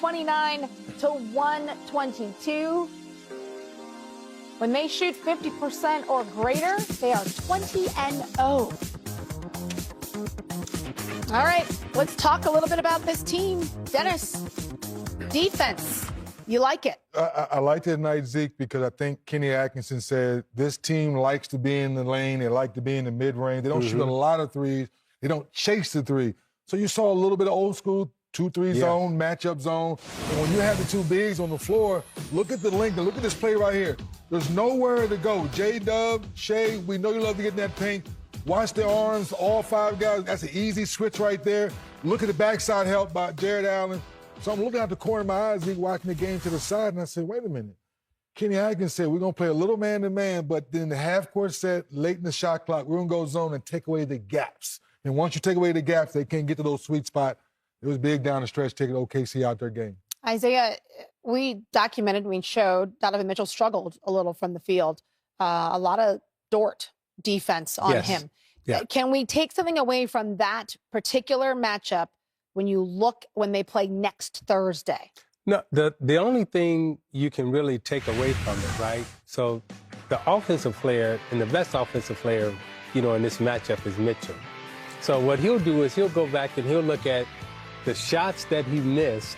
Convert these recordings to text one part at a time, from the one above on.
129 to 122. When they shoot 50% or greater, they are 20-0. All right, let's talk a little bit about this team. Dennis, defense, you like it? I liked it tonight, Zeke, because I think Kenny Atkinson said this team likes to be in the lane. They like to be in the mid-range. They don't shoot a lot of threes. They don't chase the three. So you saw a little bit of old school 2-3 zone, matchup zone. And when you have the two bigs on the floor, look at the length. Look at this play right here. There's nowhere to go. J-Dub, Shea, we know you love to get in that paint. Watch their arms, all five guys. That's an easy switch right there. Look at the backside help by Jared Allen. So I'm looking out the corner of my eyes, watching the game to the side, and I said, wait a minute. Kenny Atkins said, we're going to play a little man-to-man, but then the half-court set, late in the shot clock, we're going to go zone and take away the gaps. And once you take away the gaps, they can't get to those sweet spots. It was big down the stretch, taking OKC out their game. Isaiah, we showed Donovan Mitchell struggled a little from the field. A lot of Dort defense on him. Yeah. Can we take something away from that particular matchup when they play next Thursday? No, the only thing you can really take away from it, right? So the offensive player and the best offensive player, in this matchup is Mitchell. So what he'll do is he'll go back and he'll look at the shots that he missed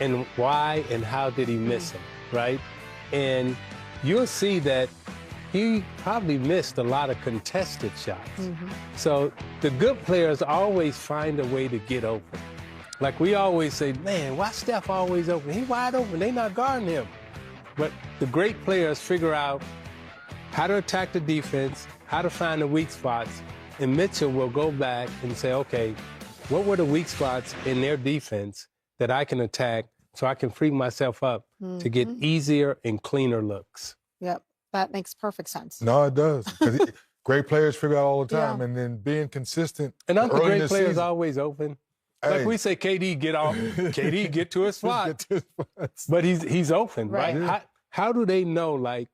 and why and how did he miss them, right? And you'll see that he probably missed a lot of contested shots. So the good players always find a way to get open. Like we always say, man, why Steph always open? He wide open, they not guarding him. But the great players figure out how to attack the defense, how to find the weak spots, and Mitchell will go back and say, okay, what were the weak spots in their defense that I can attack so I can free myself up to get easier and cleaner looks? Yep. That makes perfect sense. No, it does. Great players figure out all the time, and then being consistent. And aren't the great players season, always open? Like we say, KD get off, KD get to his spot, but he's open, right? Yeah. How do they know,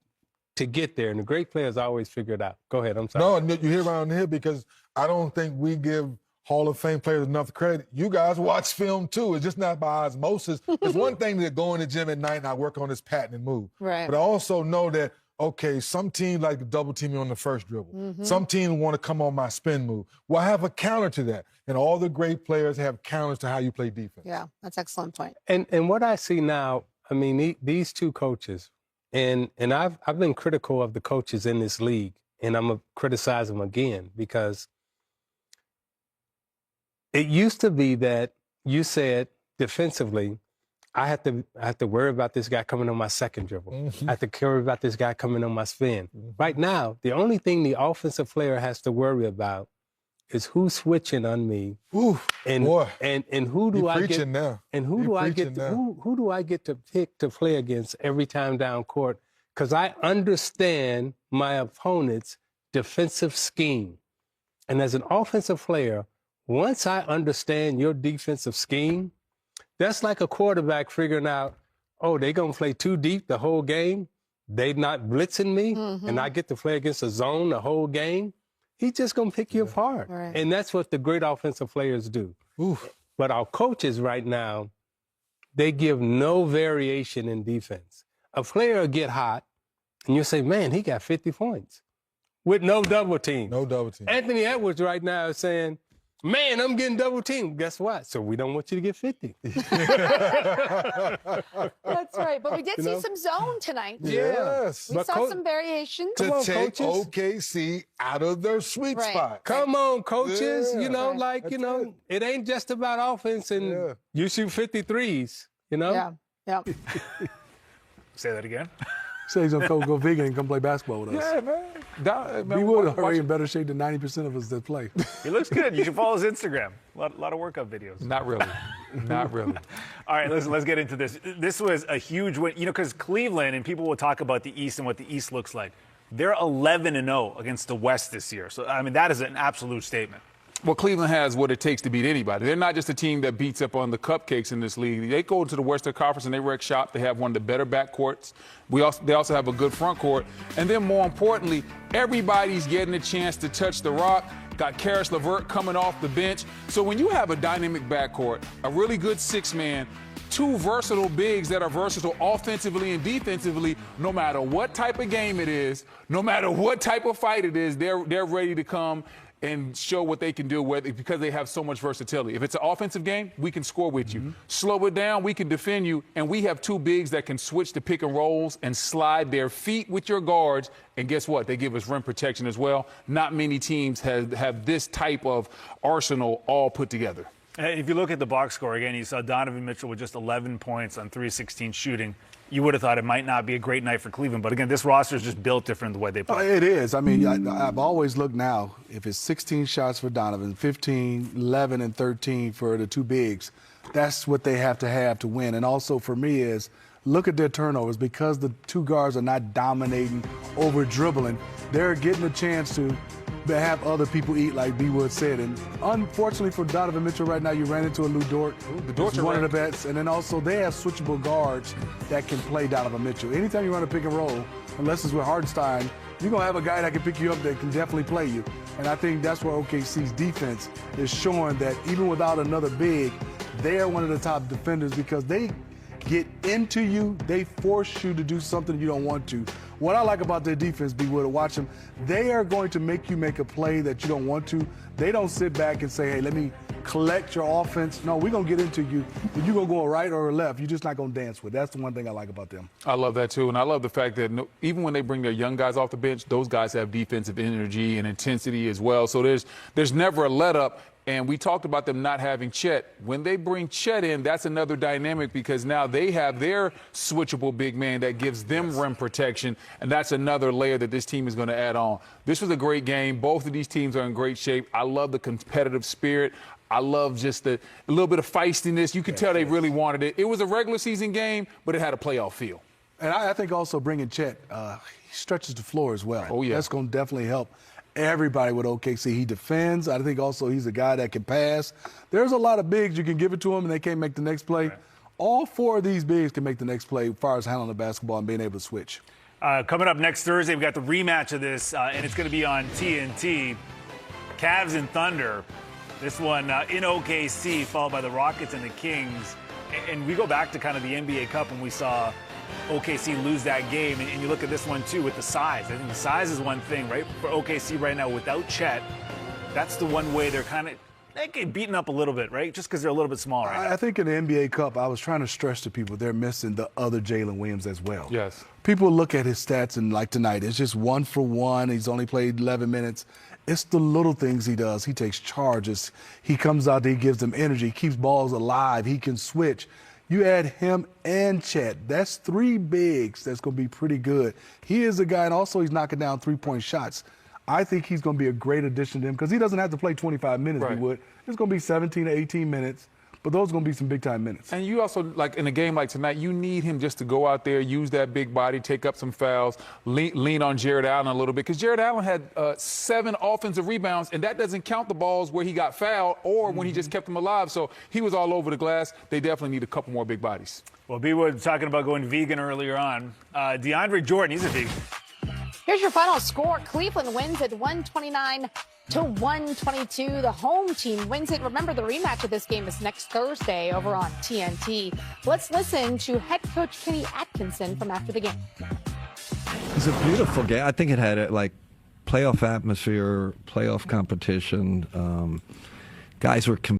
to get there? And the great players always figure it out. Go ahead, I'm sorry. No, you hear around here because I don't think we give Hall of Fame players enough credit. You guys watch film too. It's just not by osmosis. It's one thing to go in the gym at night and I work on this pattern and move. Right. But I also know that, okay, some teams like to double team me on the first dribble. Some teams want to come on my spin move. Well, I have a counter to that. And all the great players have counters to how you play defense. Yeah, that's an excellent point. And what I see now, I mean, these two coaches, and I've been critical of the coaches in this league, and I'm going to criticize them again because it used to be that you said defensively, I have to worry about this guy coming on my second dribble. I have to worry about this guy coming on my spin. Right now, the only thing the offensive player has to worry about is who's switching on me. And who do I get now. And who do I get who do I get to pick to play against every time down court? Because I understand my opponent's defensive scheme. And as an offensive player, once I understand your defensive scheme, that's like a quarterback figuring out, oh, they're going to play too deep the whole game. They're not blitzing me, and I get to play against a zone the whole game. He's just going to pick you apart. Right. And that's what the great offensive players do. But our coaches right now, they give no variation in defense. A player will get hot, and you'll say, man, he got 50 points with no double team. No double team. Anthony Edwards right now is saying, man, I'm getting double teamed. Guess what? So we don't want you to get 50. That's right. But we did see some zone tonight. Yes. We saw some variations. To take OKC out of their sweet spot. Come on, coaches. It ain't just about offense and you shoot 53s, Yeah. Say that again. Say he's going to go vegan and come play basketball with us. Yeah, man. He would already in better shape than 90% of us that play. He looks good. You should follow his Instagram. A lot of workout videos. Not really. Not really. All right, let's get into this. This was a huge win, because Cleveland, and people will talk about the East and what the East looks like. They're 11-0 against the West this year. So, I mean, that is an absolute statement. Well, Cleveland has what it takes to beat anybody. They're not just a team that beats up on the cupcakes in this league. They go to the Western Conference and they wreck shop. They have one of the better backcourts. They also have a good front court. And then more importantly, everybody's getting a chance to touch the rock. Got Karis LeVert coming off the bench. So when you have a dynamic backcourt, a really good six-man, two versatile bigs that are versatile offensively and defensively. No matter what type of game it is, no matter what type of fight it is, they're ready to come and show what they can do because they have so much versatility. If it's an offensive game, we can score with you. Slow it down, we can defend you, and we have two bigs that can switch to pick and rolls and slide their feet with your guards, and guess what? They give us rim protection as well. Not many teams have this type of arsenal all put together. If you look at the box score again, you saw Donovan Mitchell with just 11 points on 3-16 shooting. You would have thought it might not be a great night for Cleveland, but again, this roster is just built different the way they play. It is. I mean, I've always looked now, if it's 16 shots for Donovan, 15, 11, and 13 for the two bigs, that's what they have to win. And also for me is, look at their turnovers. Because the two guards are not dominating over dribbling, they're getting a chance to have other people eat, like B. Wood said. And unfortunately for Donovan Mitchell right now, you ran into a Lou Dort. Dort's one of the best. And then also they have switchable guards that can play Donovan Mitchell. Anytime you run a pick and roll, unless it's with Hardenstein, you're going to have a guy that can pick you up that can definitely play you. And I think that's where OKC's defense is showing that even without another big, they are one of the top defenders because they get into you, they force you to do something you don't want to. What I like about their defense, be able to watch them, they are going to make you make a play that you don't want to. They don't sit back and say, hey, let me collect your offense. No, we're going to get into you. You're going to go right or left. You're just not going to dance with it. That's the one thing I like about them. I love that, too. And I love the fact that even when they bring their young guys off the bench, those guys have defensive energy and intensity as well. So there's never a let-up. And we talked about them not having Chet. When they bring Chet in, that's another dynamic because now they have their switchable big man that gives them rim protection, and that's another layer that this team is going to add on. This was a great game. Both of these teams are in great shape. I love the competitive spirit. I love just a little bit of feistiness. You could tell they really wanted it. It was a regular season game, but it had a playoff feel. And I think also bringing Chet, he stretches the floor as well. Oh, yeah. That's going to definitely help everybody with OKC. He defends. I think also he's a guy that can pass. There's a lot of bigs you can give it to him and they can't make the next play. Right. All four of these bigs can make the next play as far as handling the basketball and being able to switch. Coming up next Thursday, we've got the rematch of this, and it's going to be on TNT. Cavs and Thunder. This one in OKC, followed by the Rockets and the Kings. And we go back to kind of the NBA Cup when we saw OKC lose that game, and you look at this one too with the size. I think the size is one thing, right? For OKC right now, without Chet, that's the one way they get beaten up a little bit, right? Just because they're a little bit smaller. I think in the NBA Cup, I was trying to stress to people they're missing the other Jalen Williams as well. Yes. People look at his stats and like tonight, it's just 1 for 1. He's only played 11 minutes. It's the little things he does. He takes charges. He comes out there, he gives them energy, keeps balls alive. He can switch. You add him and Chet. That's three bigs that's going to be pretty good. He is a guy, and also he's knocking down three-point shots. I think he's going to be a great addition to him because he doesn't have to play 25 minutes, right. He would. It's going to be 17 to 18 minutes, but those are going to be some big-time minutes. And you also, like in a game like tonight, you need him just to go out there, use that big body, take up some fouls, lean on Jared Allen a little bit because Jared Allen had 7 offensive rebounds, and that doesn't count the balls where he got fouled or when he just kept them alive. So he was all over the glass. They definitely need a couple more big bodies. Well, B. Wood talking about going vegan earlier on. DeAndre Jordan, he's a vegan. Here's your final score. Cleveland wins at 129-122. The home team wins it. Remember, the rematch of this game is next Thursday over on TNT. Let's listen to head coach Kenny Atkinson from after the game. It's a beautiful game. I think it had playoff atmosphere, playoff competition. Guys were